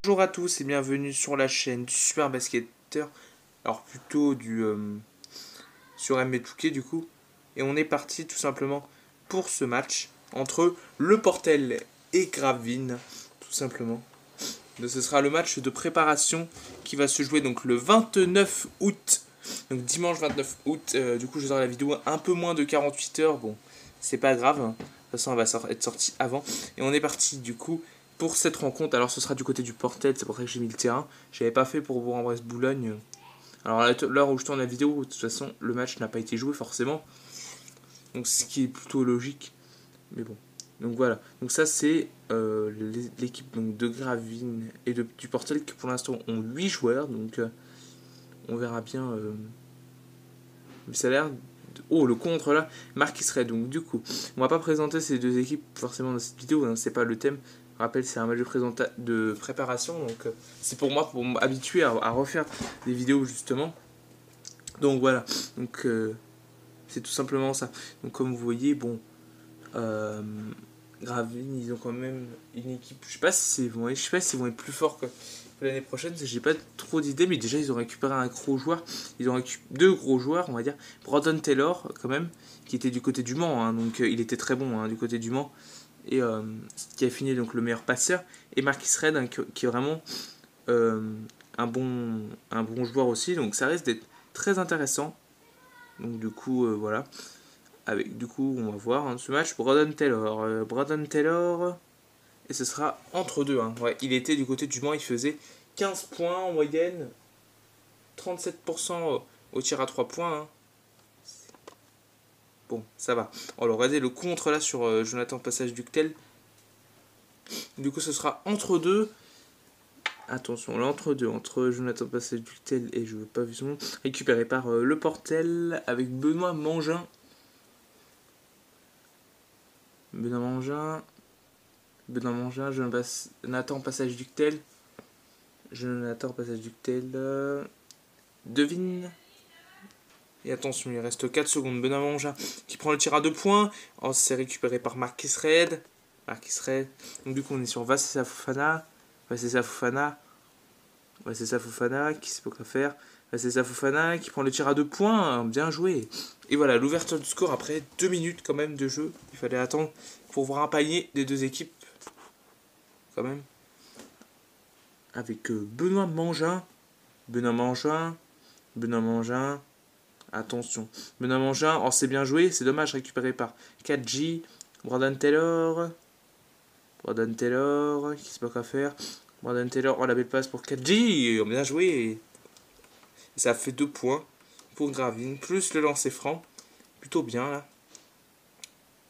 Bonjour à tous et bienvenue sur la chaîne du Super Basketteur, alors plutôt sur MB2K du coup. Et on est parti tout simplement pour ce match entre le Portel et Gravine, tout simplement. Donc, ce sera le match de préparation qui va se jouer donc le 29 août, donc dimanche 29 août. Du coup je sors la vidéo un peu moins de 48 heures, bon c'est pas grave, hein. De toute façon elle va être sortie avant. Et on est parti du coup pour cette rencontre. Alors ce sera du côté du Portel, c'est pour ça que j'ai mis le terrain. J'avais pas fait pour Bourg-en-Bresse-Boulogne. Alors à l'heure où je tourne la vidéo, de toute façon le match n'a pas été joué forcément. Donc ce qui est plutôt logique. Mais bon. Donc voilà. Donc ça c'est l'équipe de Gravine et du Portel qui pour l'instant ont 8 joueurs. Donc on verra bien. Mais ça a l'air... Oh, le contre là, Marquis Red. Donc du coup, on va pas présenter ces deux équipes forcément dans cette vidéo, hein, c'est pas le thème. Je rappelle, c'est un match de préparation, donc c'est pour moi, pour m'habituer à refaire des vidéos justement. Donc voilà, donc c'est tout simplement ça. Donc comme vous voyez, bon, Gravine, ils ont quand même une équipe. Je sais pas si ils vont être plus forts que l'année prochaine. J'ai pas trop d'idées, mais déjà ils ont récupéré un gros joueur. Ils ont récupéré deux gros joueurs, on va dire. Brandon Taylor, quand même, qui était du côté du Mans, hein, donc il était très bon hein, du côté du Mans, et qui a fini donc le meilleur passeur. Et Marquis Red, hein, qui est vraiment un bon joueur aussi. Donc ça risque d'être très intéressant. Donc du coup, voilà. Du coup, on va voir hein, ce match. Brandon Taylor. Et ce sera entre deux. Hein. Ouais, il était du côté du Mans, il faisait 15 points en moyenne. 37% au tir à 3 points. Hein. Bon, ça va. On va regarder le contre là sur Jonathan Passage Ductel. Du coup, ce sera entre deux. Attention, l'entre-deux, entre Jonathan Passage Ductel et je veux pas vu son nom. Récupéré par le Portel avec Benoît Mangin. Jonathan Passage Ductel. Devine. Et attention, il reste 4 secondes. Benoît Mangin qui prend le tir à 2 points. Oh, c'est récupéré par Marquis Red. Donc du coup, on est sur Vassessa Fofana. Qui sait pas quoi faire. Vassessa Fofana qui prend le tir à 2 points. Bien joué. Et voilà, l'ouverture du score après 2 minutes quand même de jeu. Il fallait attendre pour voir un panier des deux équipes. Quand même. Avec Benoît Mangin. Attention. Benoît Mangin, oh c'est bien joué, c'est dommage, récupéré par 4G. Brandon Taylor, qui sait pas quoi faire. Brandon Taylor, oh la belle passe pour 4G, bien joué. Et ça fait 2 points pour Gravine, plus le lancer franc. Plutôt bien là.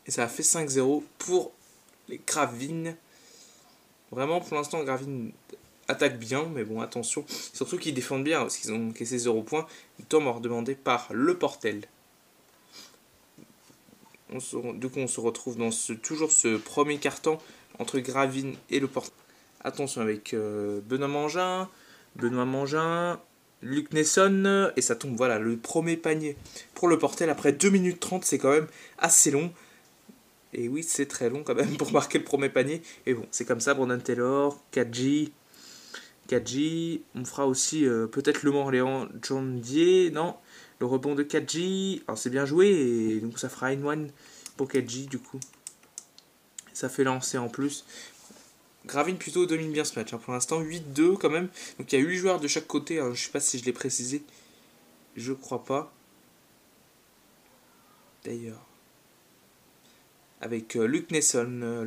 Et ça a fait 5-0 pour les Gravines. Vraiment pour l'instant Gravine attaque bien, mais bon attention. Surtout qu'ils défendent bien parce qu'ils ont caissé 0 points. Le temps mort demandé par le Portel. Du coup on se retrouve dans toujours ce premier carton entre Gravine et le Portel. Attention avec Benoît Mangin, Luc Nesson, et ça tombe, voilà, le premier panier pour le Portel après 2 minutes 30, c'est quand même assez long. Et oui, c'est très long quand même pour marquer le premier panier. Et bon, c'est comme ça, Brandon Taylor, 4G, on fera aussi peut-être le Morléans Jandier, non, le rebond de 4G, alors c'est bien joué, et donc ça fera N1 pour 4G du coup. Ça fait lancer en plus. Gravine plutôt domine bien ce match, hein. Pour l'instant 8-2 quand même, donc il y a 8 joueurs de chaque côté, hein. Je sais pas si je l'ai précisé, je crois pas. D'ailleurs. Avec Luc Nesson,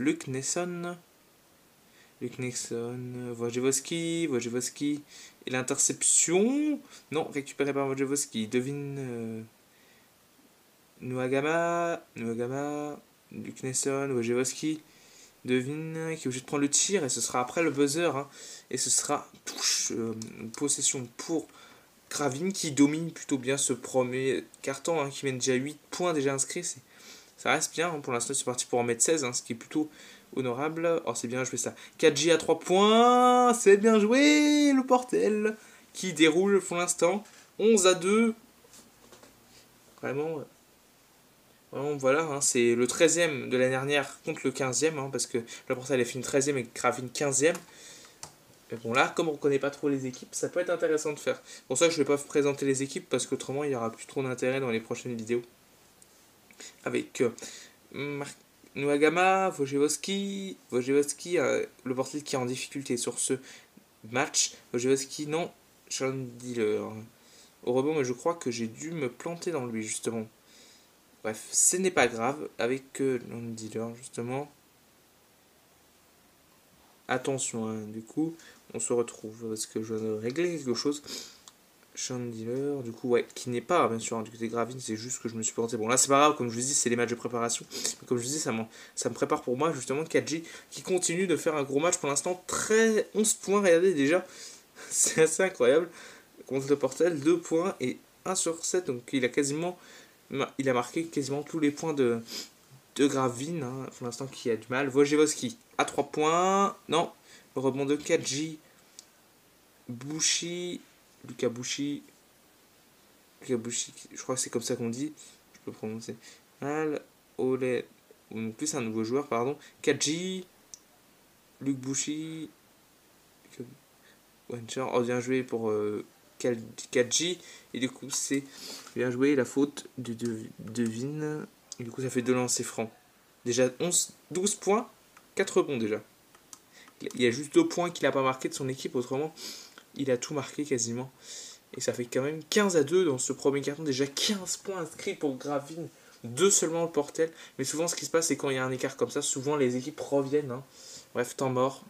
Wojciechowski, et l'interception, non, récupérée par Wojciechowski, devine Nuagama, Luc Nesson, Wojciechowski, devine, qui est obligé de prendre le tir, et ce sera après le buzzer, hein, et ce sera possession pour Gravine qui domine plutôt bien ce premier carton, hein, qui mène déjà 8 points déjà inscrits, ça reste bien, hein. Pour l'instant c'est parti pour en mettre 16, hein, ce qui est plutôt honorable. Oh c'est bien joué ça. 4G à 3 points, c'est bien joué le Portel qui déroule pour l'instant 11-2. Vraiment voilà, hein, c'est le 13e de l'année dernière contre le 15e, hein, parce que le Portel a fini 13e et Gravine 15e. Mais bon, là, comme on connaît pas trop les équipes, ça peut être intéressant de faire. C'est pour ça que je vais pas vous présenter les équipes, parce qu'autrement, il y aura plus trop d'intérêt dans les prochaines vidéos. Avec Nuagama, Wojciechowski, le portier qui est en difficulté sur ce match. Wojciechowski, non, Chandler. Au rebond, mais je crois que j'ai dû me planter dans lui, justement. Bref, ce n'est pas grave. Avec Dealer, justement. Attention, hein, du coup, on se retrouve parce que je viens de régler quelque chose. Dealer, du coup, ouais, qui n'est pas, bien sûr, hein, du côté Gravine, c'est juste que je me suis planté. Bon, là, c'est pas grave, comme je vous dis, c'est les matchs de préparation. Mais comme je vous dis, ça me prépare pour moi, justement, Kadji, qui continue de faire un gros match pour l'instant. 11 points, regardez déjà. C'est assez incroyable. Contre le Portel, 2 points et 1 sur 7. Donc, il a marqué quasiment tous les points de Gravine, hein, pour l'instant, qui a du mal. Wojciechowski à 3 points. Non, le rebond de Kadji. Lucas Bouchy, je crois que c'est comme ça qu'on dit, je peux prononcer mal. Olé, ou plus un nouveau joueur, pardon. Kadji, Luc Bouchy, oh, bien joué pour Kadji, et du coup c'est bien joué la faute de Vin, et du coup ça fait 2 lancers francs. Déjà 12 points, 4 rebonds déjà. Il y a juste 2 points qu'il n'a pas marqué de son équipe, autrement il a tout marqué quasiment. Et ça fait quand même 15-2 dans ce premier carton. Déjà 15 points inscrits pour Gravine. 2 seulement le Portel. Mais souvent ce qui se passe c'est quand il y a un écart comme ça, souvent les équipes reviennent. Hein. Bref, temps mort.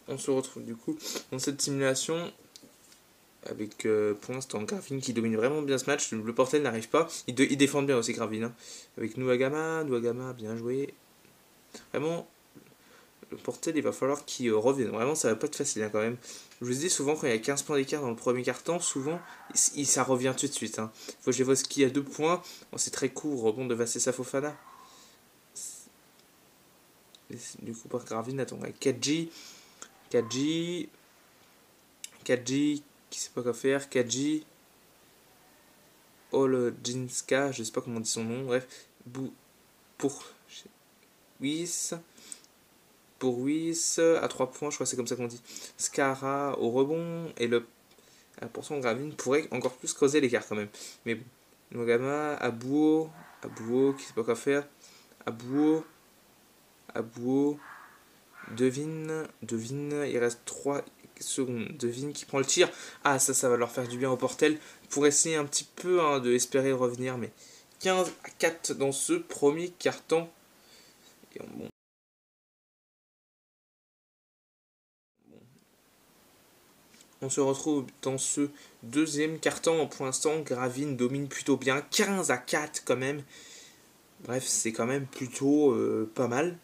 On se retrouve du coup dans cette simulation. Avec pour l'instant Gravine qui domine vraiment bien ce match. Le Portel n'arrive pas. Il défend bien aussi Gravine. Hein. Avec Nuagama, bien joué. Vraiment, le Portel il va falloir qu'il revienne. Vraiment ça va pas être facile hein, quand même. Je vous dis souvent quand il y a 15 points d'écart dans le premier carton, souvent ça revient tout de suite. Hein. Wojciechowski à 2 points, bon, c'est très court, rebond de Vasesa Fofana. Du coup par Gravine, attends, avec Kadji, qui sait pas quoi faire, Kadji, Oljinska, je sais pas comment on dit son nom, bref, pour Wiss, à 3 points, je crois que c'est comme ça qu'on dit. Skara au rebond, et le pourtant Gravine pourrait encore plus creuser l'écart quand même. Mais bon, Nogama, Abouo, qui sait pas quoi faire, Abouo, Devine, il reste 3 secondes. Devine qui prend le tir. Ah, ça va leur faire du bien au Portel pour essayer un petit peu hein, de espérer revenir. Mais 15-4 dans ce premier carton. Et on se retrouve dans ce deuxième carton. Pour l'instant, Gravine domine plutôt bien. 15-4 quand même. Bref, c'est quand même plutôt pas mal.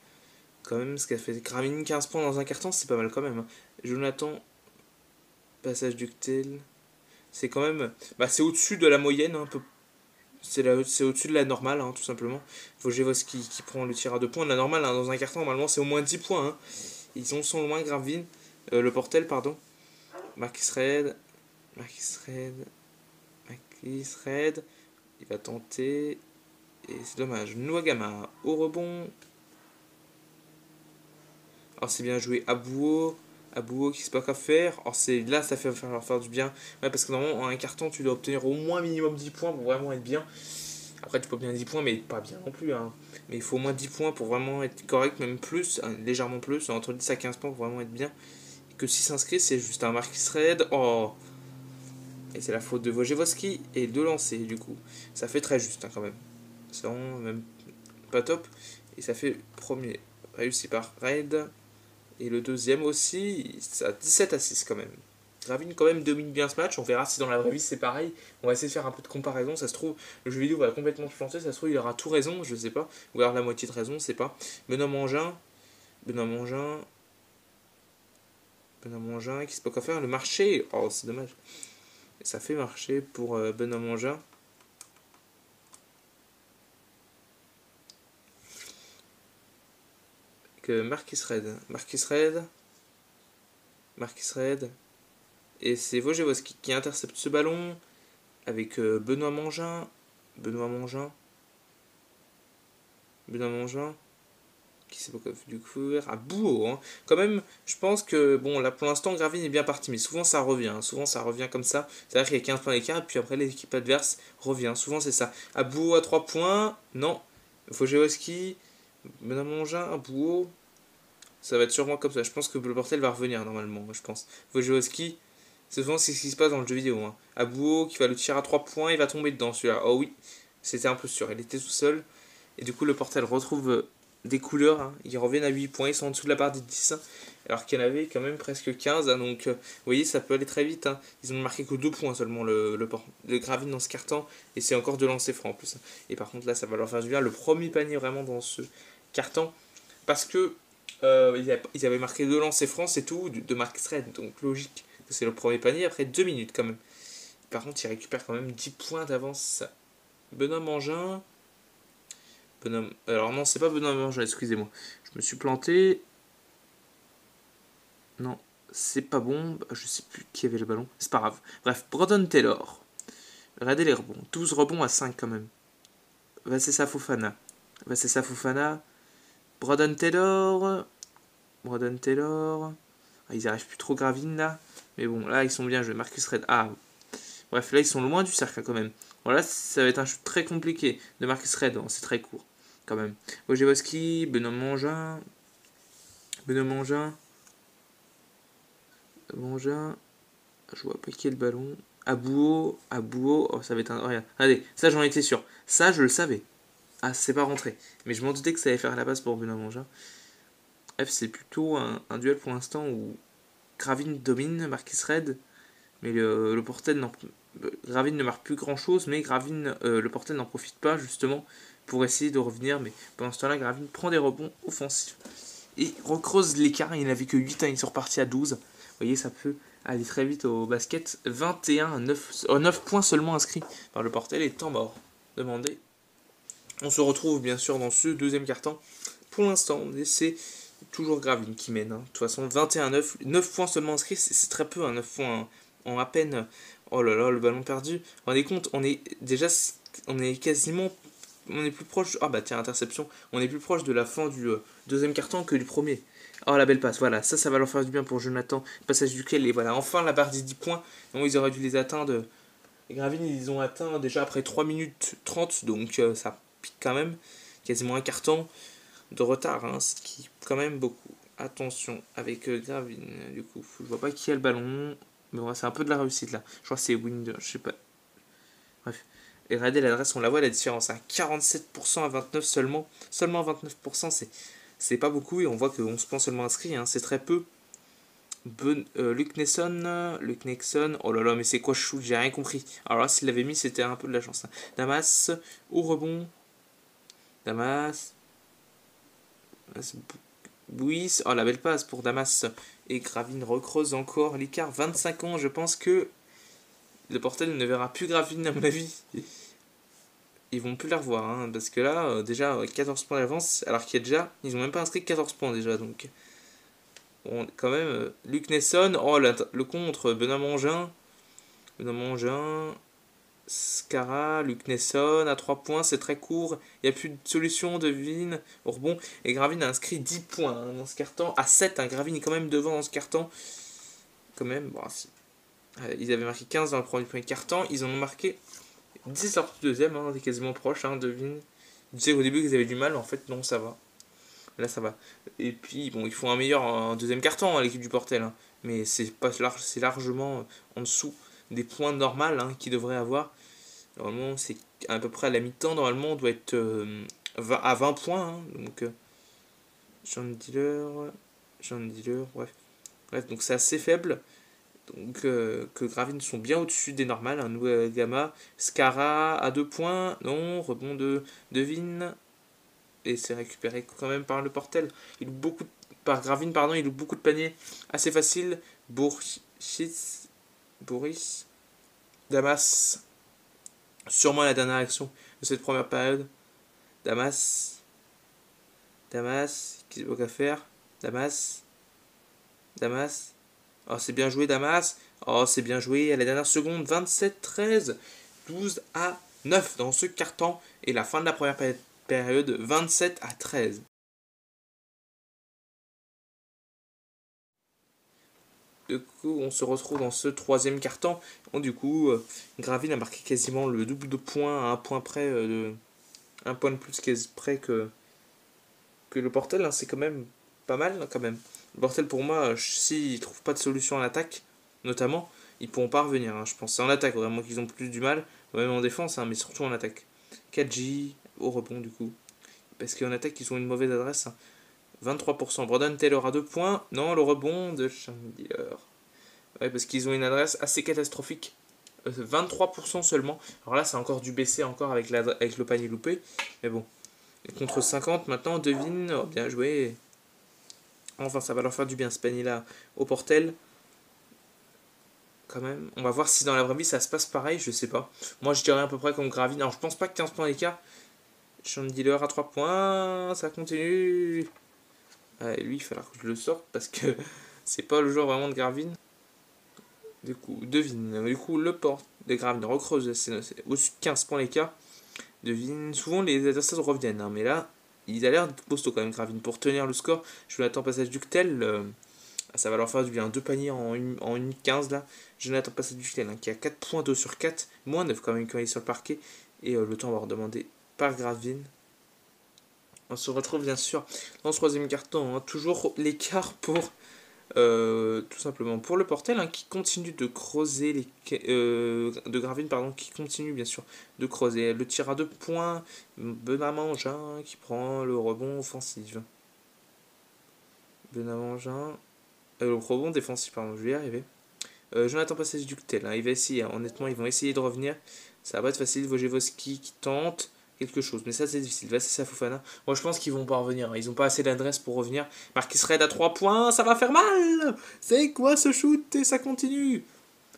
Quand même, ce qu'a fait Gravine 15 points dans un carton, c'est pas mal quand même. Hein. Jonathan, passage ductel. C'est quand même. Bah, c'est au-dessus de la moyenne, un peu. C'est au-dessus de la normale, hein, tout simplement. Wojciechowski qui prend le tir à 2 points. La normale, hein, dans un carton, normalement, c'est au moins 10 points. Hein. Ils sont loin, Gravine. Le Portel, pardon. Marquis Red. Il va tenter. Et c'est dommage. Nuagama au rebond. Alors c'est bien joué. Abouo qui sait pas quoi faire. Alors là, ça fait leur faire du bien. Ouais, parce que normalement, en un carton, tu dois obtenir au moins minimum 10 points pour vraiment être bien. Après, tu peux obtenir 10 points, mais pas bien non plus. Hein. Mais il faut au moins 10 points pour vraiment être correct, même plus, hein, légèrement plus, entre 10 à 15 points pour vraiment être bien. Et que si s'inscrit, c'est juste un Marquis Red. Oh! Et c'est la faute de Wojciechowski et de lancer, du coup. Ça fait très juste, hein, quand même. C'est vraiment même pas top. Et ça fait premier réussi par Red. Et le deuxième aussi, ça 17-6 quand même. Gravine quand même domine bien ce match. On verra si dans la vraie vie c'est pareil. On va essayer de faire un peu de comparaison. Ça se trouve, le jeu vidéo va complètement se planter. Ça se trouve, il aura tout raison, je sais pas. Ou alors la moitié de raison, je sais pas. Benoît Mangin, qui sait pas quoi faire. Le marché, oh c'est dommage. Ça fait marcher pour Benoît Mangin. Que Marquis Red. Et c'est Wojciechowski qui intercepte ce ballon avec Benoît Mangin qui s'est pas du couvert à Bouot. Hein. Quand même, je pense que, bon, là pour l'instant, Gravine est bien parti, mais souvent ça revient. Hein. Souvent ça revient comme ça. C'est-à-dire qu'il y a 15 points d'écart, et puis après l'équipe adverse revient. Souvent c'est ça. À Bouot à 3 points, non. Wojciechowski, Benamongin, à Bouot. Ça va être sûrement comme ça. Je pense que le portel va revenir normalement, je pense. Wojciechowski, c'est souvent ce qui se passe dans le jeu vidéo. Hein. À Bouot qui va le tirer à 3 points, il va tomber dedans celui-là. Oh oui, c'était un peu sûr. Il était tout seul. Et du coup, le portel retrouve des couleurs. Hein. Ils reviennent à 8 points. Ils sont en dessous de la barre des 10. Hein. Alors qu'il y en avait quand même presque 15. Hein. Donc, vous voyez, ça peut aller très vite. Hein. Ils ont marqué que 2 points seulement, le Gravine dans ce carton. Et c'est encore de lancer franc en plus. Hein. Et par contre, là, ça va leur faire du bien. Le premier panier vraiment dans ce carton. Parce que ils avaient marqué 2 lancers francs, c'est tout, de Mark Thread. Donc, logique que c'est le premier panier après 2 minutes quand même. Par contre, il récupère quand même 10 points d'avance. Benoît Mangin. Alors non, c'est pas Benoît Mangin, excusez-moi. Je me suis planté. Non, c'est pas bon. Je sais plus qui avait le ballon. C'est pas grave. Bref, Brandon Taylor. Regardez les rebonds. 12 rebonds à 5 quand même. Vassessa Fofana. Vassessa Fofana. Brandon Taylor. Brandon Taylor. Ah, ils arrivent plus trop Gravine là. Mais bon, là ils sont bien joués. Marcus Red. Ah, bref, là ils sont loin du cercle quand même. Voilà, ça va être un shoot très compliqué de Marcus Red. C'est très court quand même. Wojciechowski, Benoît Mangin. Benoît Mangin. Mangin. Je vois pas qui est le ballon. Abouo. Abouo. Oh, ça va être un. Regarde. Regardez, ça j'en étais sûr. Ça je le savais. Ah, c'est pas rentré. Mais je m'en doutais que ça allait faire la passe pour Benoît Mangin. Bref, c'est plutôt un duel pour l'instant où Gravine domine Marcus Red. Mais le portel Gravine ne marque plus grand chose, mais le portel n'en profite pas justement pour essayer de revenir. Mais pendant ce temps-là, Gravine prend des rebonds offensifs et recreuse l'écart. Il n'avait que 8 ans, ils sont repartis à 12. Vous voyez, ça peut aller très vite au basket. 21 9 points seulement inscrits par le portel et temps mort demandé. On se retrouve bien sûr dans ce deuxième carton. Pour l'instant, c'est toujours Gravine qui mène. Hein. De toute façon, 21-9, 9 points seulement inscrits, c'est très peu, hein, 9 points en à peine. Oh là là, le ballon perdu. Vous vous rendez compte, on est plus proche. Ah bah tiens, interception. On est plus proche de la fin du deuxième carton que du premier. Oh la belle passe, voilà, ça va leur faire du bien pour Jonathan. Passage duquel, et voilà, enfin la barre des 10 points. Donc ils auraient dû les atteindre. Les Gravine, ils ont atteint déjà après 3 minutes 30, donc ça pique quand même. Quasiment un carton de retard, hein, ce qui est quand même beaucoup. Attention avec Gravine, du coup, je vois pas qui a le ballon, mais ouais, c'est un peu de la réussite là. Je crois que c'est Winder, je sais pas. Bref. Et regardez l'adresse, on la voit la différence, à 47% à 29% seulement. Seulement 29%, c'est pas beaucoup et on voit que 11 points seulement inscrits, hein, c'est très peu. Luke Nixon, oh là là, mais c'est quoi shoot, j'ai rien compris. Alors là, s'il l'avait mis, c'était un peu de la chance. Hein. Damas, au rebond. Damas. Bouis, oh la belle passe pour Damas. Et Gravine recreuse encore l'écart. 25 ans, je pense que le portel ne verra plus Gravine à mon avis. Ils vont plus la revoir, hein, parce que là, déjà 14 points d'avance, alors qu'il y a déjà, ils ont même pas inscrit 14 points déjà, donc. Bon, quand même, Luke Nesson, oh le contre, Benoît Mangin, Scara, Luke Nesson à 3 points, c'est très court. Il n'y a plus de solution de Vin au rebond. Et Gravine a inscrit 10 points hein, dans ce carton. À 7, hein, Gravine est quand même devant dans ce carton. Quand même, bon, ils avaient marqué 15 dans le premier carton. Ils en ont marqué 10 dans le deuxième. Hein, on est quasiment proche hein, de Vin. Je disais au début qu'ils avaient du mal. En fait, non, ça va. Là, ça va. Et puis, bon, il faut un meilleur deuxième carton à l'équipe du Portel. Hein. Mais c'est largement en dessous des points normaux hein, qu'ils devraient avoir. Normalement, c'est à peu près à la mi-temps. Normalement, on doit être à 20 points. Hein, donc, John Dealer, bref. Bref, donc c'est assez faible. Donc, que Gravine sont bien au-dessus des normales. Hein, nous, Gamma. Scara à 2 points. Non, rebond de Vin. Et c'est récupéré quand même par le Portel. Par Gravine, pardon, il loupe beaucoup de paniers assez facile. Boris, Damas, sûrement la dernière action de cette première période. Damas, qu'est-ce qu'il faut faire? Damas. Oh, c'est bien joué, Damas. Oh, c'est bien joué à la dernière seconde. 27-13, 12-9 dans ce carton. Et la fin de la première période, 27-13. Du coup, on se retrouve dans ce troisième quart-temps. Du coup, Gravin a marqué quasiment le double de points à un point près, un point de plus près que le Portel. Hein. C'est quand même pas mal, hein, quand même. Le Portel, pour moi, s'ils ne trouvent pas de solution à l'attaque, notamment, ils pourront pas revenir. Hein, je pense c'est en attaque vraiment qu'ils ont plus du mal, même en défense, hein, mais surtout en attaque. 4J au rebond, du coup. Parce qu'en attaque, ils ont une mauvaise adresse. Hein. 23%. Brandon Taylor à 2 points. Non, le rebond de Chandler. Ouais, parce qu'ils ont une adresse assez catastrophique. 23% seulement. Alors là, c'est encore dû baisser encore avec le panier loupé. Mais bon. Et contre 50, maintenant, devine. Oh, bien joué. Enfin, ça va leur faire du bien ce panier-là au Portel. Quand même. On va voir si dans la vraie vie ça se passe pareil. Je sais pas. Moi, je dirais à peu près comme Gravine. Alors, je pense pas que 15 points d'écart. Chandler à 3 points. Ça continue. Lui, il va falloir que je le sorte parce que c'est pas le joueur vraiment de Gravine. Du coup, devine. Du coup, le port de Gravine recreuse au-dessus de 15 points l'écart. Devine. Souvent, les adversaires reviennent. Hein, mais là, il a l'air costaud quand même, Gravine. Pour tenir le score, Jonathan Passage Ductel. Ça va leur faire du bien. 2 paniers en 1 minute 15 là. Jonathan Passage Ductel qui a 4 points 2 sur 4. Moins 9 quand même quand il est sur le parquet. Et le temps va redemander par Gravine. On se retrouve bien sûr dans ce troisième carton. Hein, toujours l'écart pour tout simplement pour le Portel hein, qui continue de creuser de Gravine pardon qui continue bien sûr de creuser le tir à 2 points. Benamangin qui prend le rebond offensif. Benamangin le rebond défensif pardon, je vais y arriver. Jonathan Passage Ductel hein, il va essayer hein, honnêtement ils vont essayer de revenir, ça va pas être facile. Wojciechowski qui tente quelque chose, mais ça c'est difficile. Va c'est Fofana. Moi je pense qu'ils vont pas revenir. Hein. Ils ont pas assez d'adresse pour revenir. Marquis Red à 3 points, ça va faire mal. C'est quoi ce shoot? Et ça continue.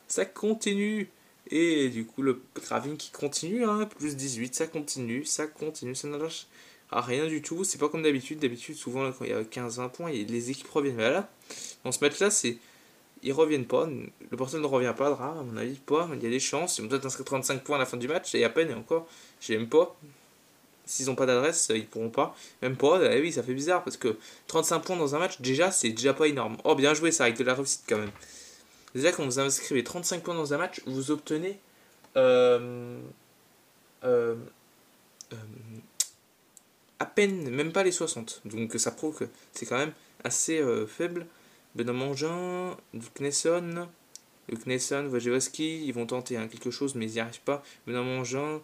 Ça continue. Et du coup le Gravin qui continue, hein, plus 18, ça continue, ça ne lâche à rien du tout. C'est pas comme d'habitude. D'habitude souvent là, quand il y a 15-20 points, les équipes reviennent. Mais là, dans ce match là, ils reviennent pas. Le Portel ne revient pas, à mon avis, pas. Il y a des chances. Ils vont peut-être inscrire 35 points à la fin du match, et à peine, et encore, j'aime pas. S'ils n'ont pas d'adresse, ils pourront pas. Même pas, oui, ça fait bizarre, parce que 35 points dans un match, déjà, c'est déjà pas énorme. Oh, bien joué, ça, avec de la réussite quand même. Déjà, quand vous inscrivez 35 points dans un match, vous obtenez euh, euh, euh, à peine, même pas les 60. Donc ça prouve que c'est quand même assez faible. Benoît Mangin, le Knesson, Wojciechowski, ils vont tenter hein, quelque chose, mais ils n'y arrivent pas. Benoît Mangin,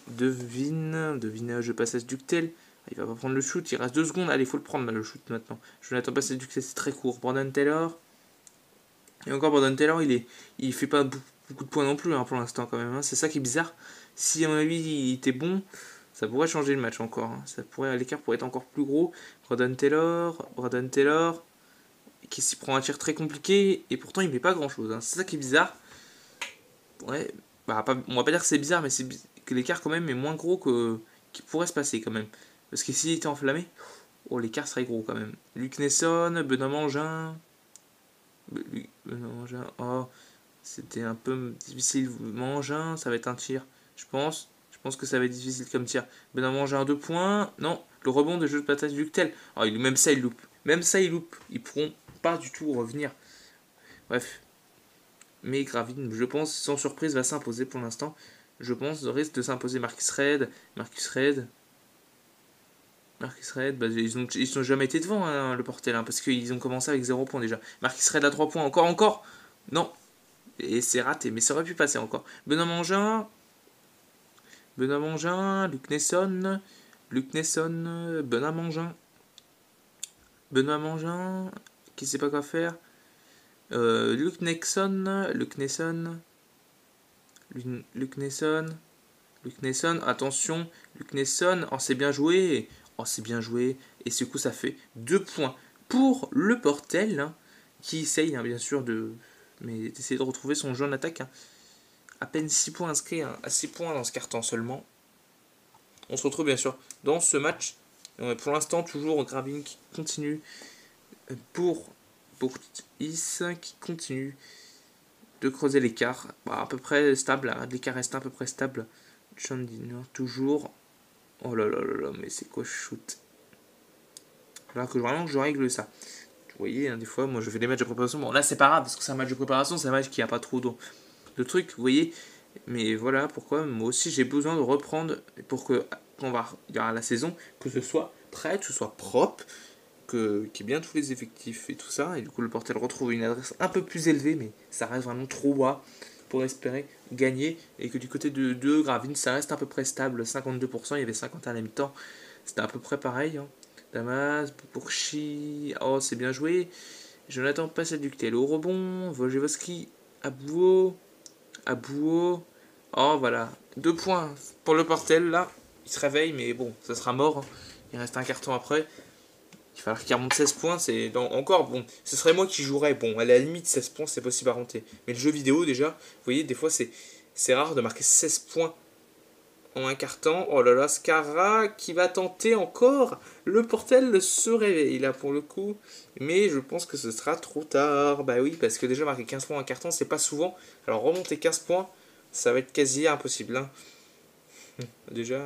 devine, je passe à Ductel. Il va pas prendre le shoot, il reste 2 secondes. Allez, il faut le prendre là, le shoot maintenant. Je n'attends pas à Ductel, c'est très court. Brandon Taylor. Et encore, Brandon Taylor, il fait pas beaucoup de points non plus hein, pour l'instant quand même. Hein. C'est ça qui est bizarre. Si à mon avis il était bon, ça pourrait changer le match encore. Hein. L'écart pourrait être encore plus gros. Brandon Taylor, qui s'y prend un tir très compliqué et pourtant il met pas grand chose. Hein. C'est ça qui est bizarre. Ouais, on va pas dire que c'est bizarre, mais c'est que l'écart quand même est moins gros qu'il pourrait se passer quand même. Parce que s'il était enflammé, oh l'écart serait gros quand même. Luc Nesson, Benoît Mangin. Benoît Mangin, oh c'était un peu difficile. Mangin, ça va être un tir, je pense. Je pense que ça va être difficile comme tir. Benoît Mangin 2 points. Non, le rebond de jeu de patate Ductel. Oh, même ça il loupe. Même ça il loupe. Ils pourront pas du tout revenir. Bref. Mais Gravine, je pense, sans surprise, va s'imposer pour l'instant. Je pense, risque de s'imposer Marcus Red, bah, ils sont jamais été devant, hein, le Portel, hein, parce qu'ils ont commencé avec 0 points déjà. Marcus Red à 3 points, encore. Non. Et c'est raté, mais ça aurait pu passer encore. Benoît Mangin, Luc Nesson, Benoît Mangin, qui sait pas quoi faire. Luc Nesson, attention, Luc Nesson, oh c'est bien joué, et ce coup ça fait 2 points pour le Portel, hein, qui essaye hein, bien sûr d'essayer de retrouver son jeu en attaque. Hein. À peine 6 points inscrits, hein, à 6 points dans ce carton seulement. On se retrouve bien sûr dans ce match. Pour l'instant, toujours Gravin qui continue pour Is qui continue de creuser l'écart. Bah, à peu près stable, hein. L'écart reste à peu près stable. Chandler toujours. Oh là là là là, mais c'est quoi ce shoot? Alors que vraiment que je règle ça. Vous voyez, hein, des fois, moi je fais des matchs de préparation. Bon, là c'est pas grave parce que c'est un match de préparation, c'est un match qui a pas trop de trucs, vous voyez. Mais voilà pourquoi moi aussi j'ai besoin de reprendre pour que quand il y aura la saison, que ce soit prêt, que ce soit propre, qu'il y ait bien tous les effectifs et tout ça. Et du coup, le Portel retrouve une adresse un peu plus élevée, mais ça reste vraiment trop bas pour espérer gagner. Et que du côté de Gravine, ça reste à peu près stable, 52%, il y avait 50 à la mi-temps. C'était à peu près pareil. Hein. Damas, Pourchi, oh c'est bien joué. Jonathan passe à Ductel au rebond. Wojciechowski, Abouo. Oh voilà, 2 points pour le Portel là. Il se réveille, mais bon, ça sera mort. Hein. Il reste un carton après. Il va falloir qu'il remonte 16 points. Encore, bon, ce serait moi qui jouerais. Bon, à la limite, 16 points, c'est possible à remonter. Mais le jeu vidéo, déjà, vous voyez, des fois, c'est rare de marquer 16 points en un carton. Oh là là, Scara qui va tenter encore. Le Portel se réveille là pour le coup. Mais je pense que ce sera trop tard. Bah oui, parce que déjà marquer 15 points en un carton, c'est pas souvent. Alors remonter 15 points, ça va être quasi impossible. Hein. Déjà,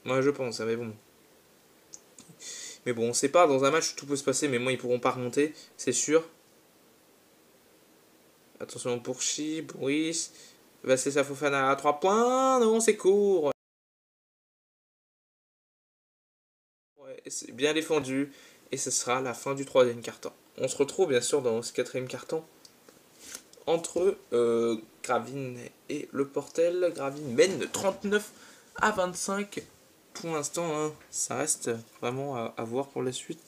moi je pense, hein, mais bon. Mais bon, on sait pas, dans un match tout peut se passer, mais moi ils pourront pas remonter, c'est sûr. Attention pour Chi, Boris. Vassessa Fofana à 3 points. Non, c'est court. Ouais, c'est bien défendu. Et ce sera la fin du troisième carton. On se retrouve bien sûr dans ce quatrième carton entre Gravine et le Portel. Gravine mène 39 à 25 pour l'instant. Hein. Ça reste vraiment à voir pour la suite.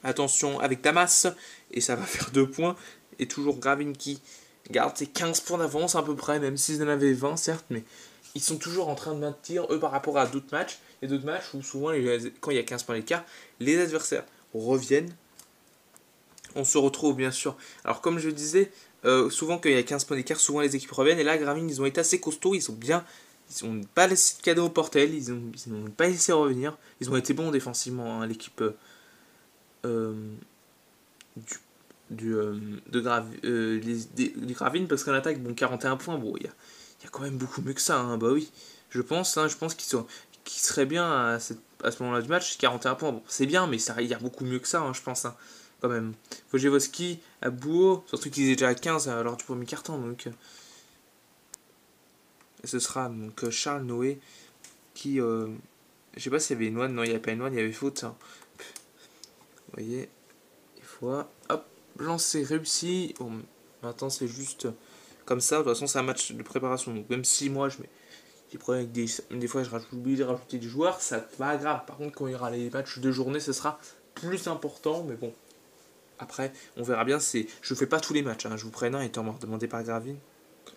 Attention avec Damas. Et ça va faire 2 points. Et toujours Gravine qui garde ses 15 points d'avance à peu près. Même s'ils en avaient 20 certes. Mais ils sont toujours en train de maintenir eux par rapport à d'autres matchs. Et d'autres matchs où souvent quand il y a 15 points d'écart, les adversaires reviennent. On se retrouve bien sûr. Alors comme je disais, souvent quand il y a 15 points d'écart, souvent les équipes reviennent. Et là, Gravine, ils ont été assez costauds. Ils n'ont pas laissé de cadeau au Portel. Ils n'ont pas laissé revenir. Ils ont été bons défensivement. Hein, l'équipe du Gravine. Parce qu'en attaque, bon, 41 points. Bon, il y a quand même beaucoup mieux que ça. Hein, bah oui. Je pense qu'ils seraient bien à ce moment-là du match. 41 points. Bon, c'est bien, mais il y a beaucoup mieux que ça, hein, je pense. Hein. Quand même. Wojciechowski, Abouo, surtout qu'ils étaient déjà à 15 lors du premier carton. Donc, et ce sera donc Charles Noé qui. Je sais pas s'il y avait une one, non, il n'y avait pas une one, il y avait faute. Hein. Vous voyez, des fois. Hop, lancer réussi. Bon, maintenant c'est juste comme ça. De toute façon, c'est un match de préparation. Donc, même si moi j'ai problème avec des fois, j'oublie de rajouter des joueurs, ça pas grave. Par contre, quand il y aura les matchs de journée, ce sera plus important. Mais bon, après, on verra bien. Je fais pas tous les matchs. Hein. Je vous préviens, étant demandé par Gravine.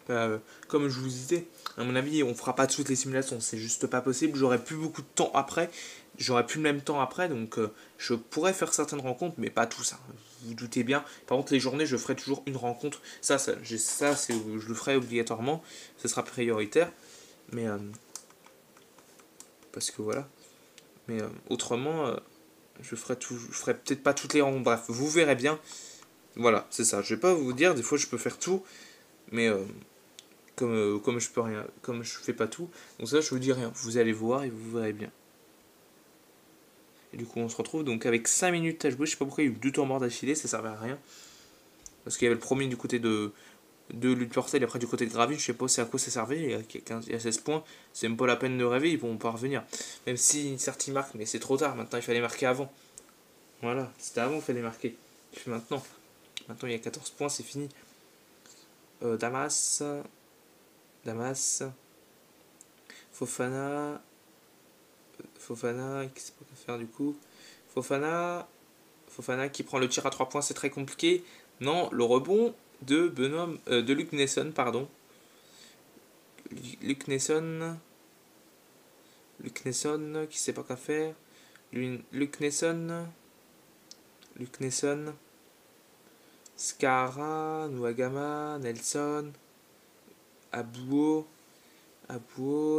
Comme je vous disais, à mon avis, on fera pas toutes les simulations. C'est juste pas possible. J'aurai plus beaucoup de temps après. J'aurai plus le même temps après. Donc, je pourrais faire certaines rencontres, mais pas tout ça. Vous vous doutez bien. Par contre, les journées, je ferai toujours une rencontre. Ça je le ferai obligatoirement. Ce sera prioritaire. Mais parce que voilà. Mais autrement, je ferai peut-être pas toutes les rencontres. Bref, vous verrez bien. Voilà, c'est ça. Je vais pas vous dire. Des fois, je peux faire tout, mais comme je peux rien, comme je fais pas tout. Donc ça, je vous dis rien. Vous allez voir et vous verrez bien. Et du coup, on se retrouve donc avec 5 minutes à jouer. Je sais pas pourquoi il y a eu 2 temps morts d'affilée. Ça servait à rien. Parce qu'il y avait le premier du côté de Portel et après du côté de Gravine, je sais pas à quoi ça servait, il y a 16 points, c'est même pas la peine de rêver, ils vont pas revenir. Même si certains marquent, mais c'est trop tard, maintenant il fallait marquer avant. Voilà, c'était avant qu'il fallait marquer. Puis maintenant il y a 14 points, c'est fini. Damas, Fofana, qu'est-ce qu'on peut faire du coup Fofana qui prend le tir à 3 points, c'est très compliqué. Non, le rebond de Luc Nesson, pardon. Luc Nesson qui sait pas quoi faire. Luc Nesson, Scara, Nouagama, Nelson, Abouo,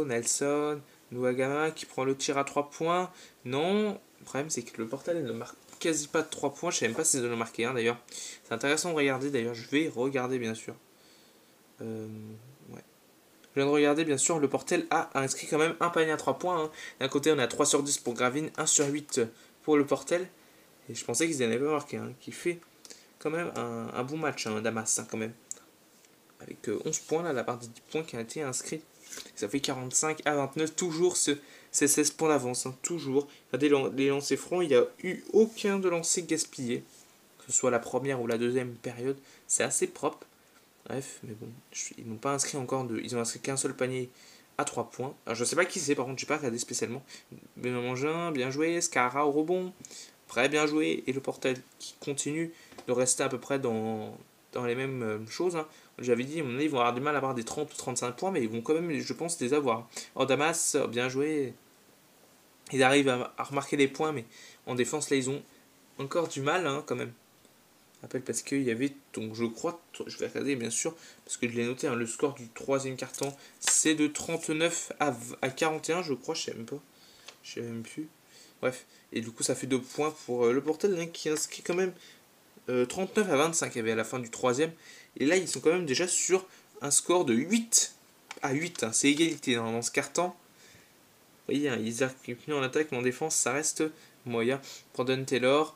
Nelson, Nouagama qui prend le tir à 3 points. Non, le problème c'est que le Portal ne marque quasi pas de 3 points. Je sais même pas s'ils en ont marqué un d'ailleurs. C'est intéressant de regarder d'ailleurs. Je vais regarder bien sûr. Ouais. Je viens de regarder bien sûr. Le Portel a inscrit quand même un panier à 3 points. Hein. D'un côté on a 3 sur 10 pour Gravine, 1 sur 8 pour le Portel. Et je pensais qu'ils n'avaient pas marqué. Qui fait quand même un bon match, Damas, quand même. Avec 11 points, là, la part des 10 points qui a été inscrit. Ça fait 45 à 29. Toujours ces 16 points d'avance. Toujours. Regardez les lancers francs. Il n'y a eu aucun de lancers gaspillé. Que ce soit la première ou la deuxième période. C'est assez propre. Bref, mais bon. Ils n'ont pas inscrit encore Ils ont inscrit qu'un seul panier à 3 points. Alors, je ne sais pas qui c'est, par contre, je n'ai pas regardé spécialement. Benoît Mangin, bien joué. Scara au rebond. Très bien joué. Et le Portel qui continue de rester à peu près dans les mêmes choses. J'avais dit, à mon avis, ils vont avoir du mal à avoir des 30 ou 35 points, mais ils vont quand même, je pense, les avoir. Oh, Damas, bien joué. Ils arrivent à remarquer des points, mais en défense, là, ils ont encore du mal, quand même. Je rappelle parce qu'il y avait, donc je crois, je vais regarder bien sûr, parce que je l'ai noté, le score du troisième carton, c'est de 39 à 41, je crois, je sais même pas. Je sais même plus. Bref, et du coup, ça fait 2 points pour le Portel, qui inscrit quand même 39 à 25, il y avait à la fin du troisième. Et là, ils sont quand même déjà sur un score de 8 à 8. C'est égalité dans ce carton. Vous voyez, ils arrivent en attaque, mais en défense, ça reste moyen. Brandon Taylor.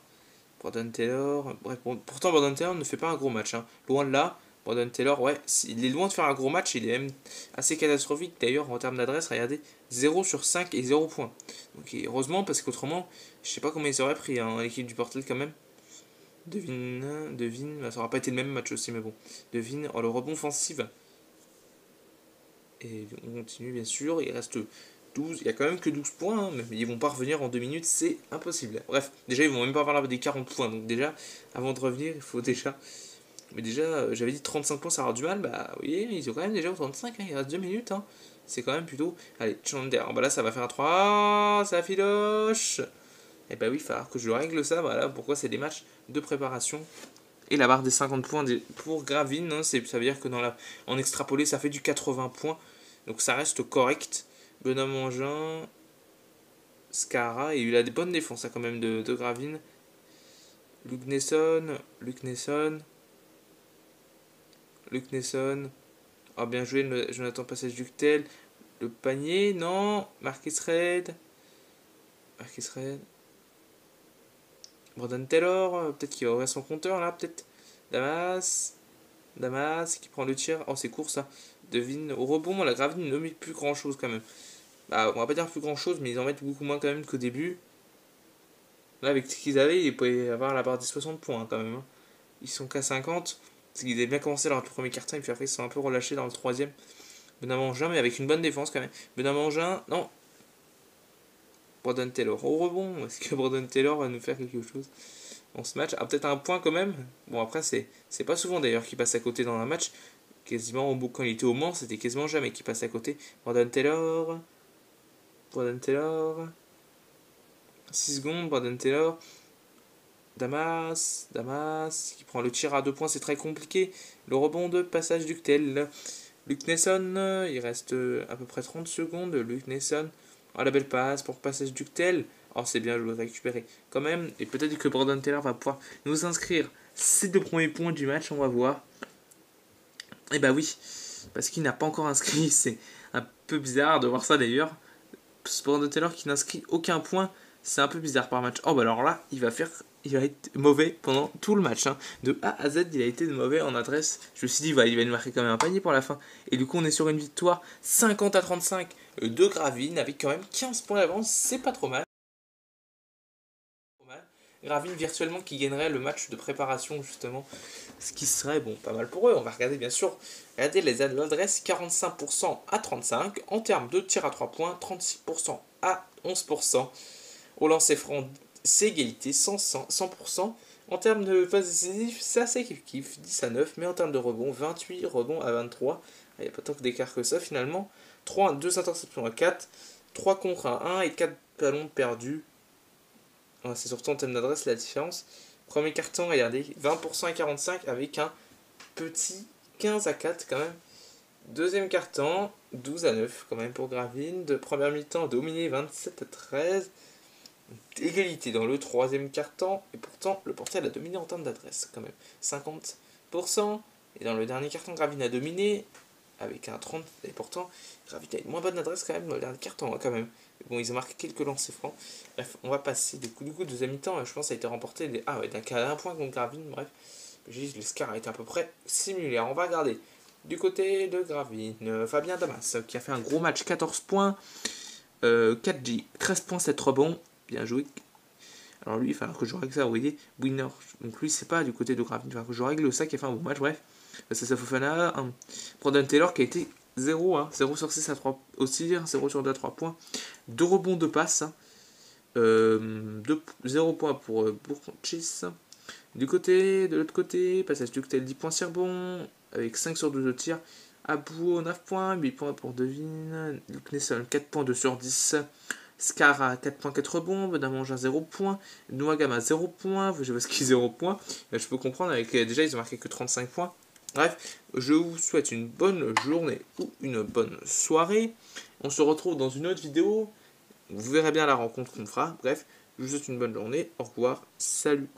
Bref, pourtant, Brandon Taylor ne fait pas un gros match. Loin de là. Brandon Taylor, ouais, il est loin de faire un gros match. Il est même assez catastrophique. D'ailleurs, en termes d'adresse, regardez, 0 sur 5 et 0 points. Donc, heureusement, parce qu'autrement, je sais pas comment ils auraient pris l'équipe du Portel quand même. Devine, ça aura pas été le même match aussi, mais bon. Devine, le rebond offensif. Et on continue, bien sûr. Il reste 12. Il y a quand même que 12 points, mais ils vont pas revenir en 2 minutes, c'est impossible. Bref, déjà, ils vont même pas avoir des 40 points. Donc, déjà, avant de revenir, il faut déjà. Mais déjà, j'avais dit 35 points, ça aura du mal. Bah, vous voyez, ils ont quand même déjà au 35. Il reste 2 minutes. C'est quand même plutôt. Allez, Chandler. Bah là, ça va faire un 3. Ça filoche. Et bah oui, il va falloir que je règle ça. Voilà pourquoi c'est des matchs de préparation. Et la barre des 50 points pour Gravine, ça veut dire que en extrapolé, ça fait du 80 points. Donc ça reste correct. Benoît Mangin, Scara, et il a des bonnes défenses quand même de Gravine. Luke Nesson. Oh, bien joué, Jonathan Passage Ductel. Le panier, non. Marcus Red. Brandon Taylor, peut-être qu'il va ouvrir son compteur là, peut-être. Damas qui prend le tir. Oh, c'est court ça. Devine au rebond, la Gravine ne met plus grand chose quand même. Bah, on va pas dire plus grand chose, mais ils en mettent beaucoup moins quand même qu'au début. Là, avec ce qu'ils avaient, ils pouvaient avoir la barre des 60 points quand même. Ils sont qu'à 50. Parce qu'ils avaient bien commencé dans le premier carton, et puis après ils sont un peu relâchés dans le troisième. Benoît Mangin, mais avec une bonne défense quand même. Benoît Mangin, non. Brandon Taylor au rebond. Est-ce que Brandon Taylor va nous faire quelque chose dans ce match? Peut-être un point quand même. Bon, après, c'est pas souvent d'ailleurs qu'il passe à côté dans un match. Quasiment, quand il était au Mans, c'était quasiment jamais qu'il passe à côté. Brandon Taylor. 6 secondes, Brandon Taylor. Damas qui prend le tir à 2 points, c'est très compliqué. Le rebond de passage Ductel. Luke Nesson, il reste à peu près 30 secondes. Luke Nesson, la belle passe pour passage Ductel. Oh, c'est bien, je le récupérer quand même. Et peut-être que Brandon Taylor va pouvoir nous inscrire ces 2 premiers points du match, on va voir. Et bah oui, parce qu'il n'a pas encore inscrit, c'est un peu bizarre de voir ça d'ailleurs. Brandon Taylor qui n'inscrit aucun point, c'est un peu bizarre par match. Oh bah alors là, il va être mauvais pendant tout le match. De A à Z, il a été mauvais en adresse. Je me suis dit, il va nous marquer quand même un panier pour la fin. Et du coup, on est sur une victoire 50 à 35 de Gravine, avec quand même 15 points d'avance, c'est pas trop mal. Gravine virtuellement qui gagnerait le match de préparation justement, ce qui serait bon pas mal pour eux. On va regarder bien sûr, regardez l'adresse 45% à 35 en termes de tir à 3 points, 36% à 11%. Au lancer franc, c'est égalité 100%. En termes de phase décisive, c'est assez kiff 10 à 9, mais en termes de rebond, 28 rebonds à 23. Il n'y a pas tant d'écart que ça finalement. 2 interceptions à 4, 3 contre à 1 et 4 ballons perdus. C'est surtout en termes d'adresse la différence. Premier carton, regardez, 20% à 45 avec un petit 15 à 4 quand même. Deuxième carton, 12 à 9 quand même pour Gravine. De première mi-temps, dominé 27 à 13. Égalité dans le troisième carton. Et pourtant, le Portel a dominé en termes d'adresse quand même. 50%. Et dans le dernier carton, Gravine a dominé avec un 30. Et pourtant, Gravine a une moins bonne adresse quand même dans le dernier carton quand même. Bon, ils ont marqué quelques lancers francs. Bref, on va passer. Du coup, deuxième mi-temps, je pense que ça a été remporté. Ah ouais, d'un cas d'un point contre Gravine. Bref, le score a été à peu près similaire. On va regarder. Du côté de Gravine, Fabien Damas qui a fait un gros match, 14 points, 4G, 13 points, 7 rebonds. Bien joué. Alors lui, il va falloir que je règle ça, vous voyez. Winner. Donc lui, c'est pas du côté de Gravine. Il va falloir que je règle ça qui a fait un bon match. Bref, c'est ça Fofana. Brandon Taylor qui a été 0, 0 sur 6 à 3 aussi, 0 sur 2 à 3 points. 2 rebonds, 2 passes. 0 points pour Bourchis. De l'autre côté, passage du côté 10 points sur bon, avec 5 sur 2 de tir. Abou 9 points, 8 points pour Devine. Knesson 4 points 2 sur 10. Scar 4 points 4 rebonds. Benamangin 0 points. Nouagama 0 points. Vujovaski 0 points. Je peux comprendre, avec déjà ils ont marqué que 35 points. Bref, je vous souhaite une bonne journée ou une bonne soirée. On se retrouve dans une autre vidéo. Vous verrez bien la rencontre qu'on fera. Bref, je vous souhaite une bonne journée. Au revoir. Salut.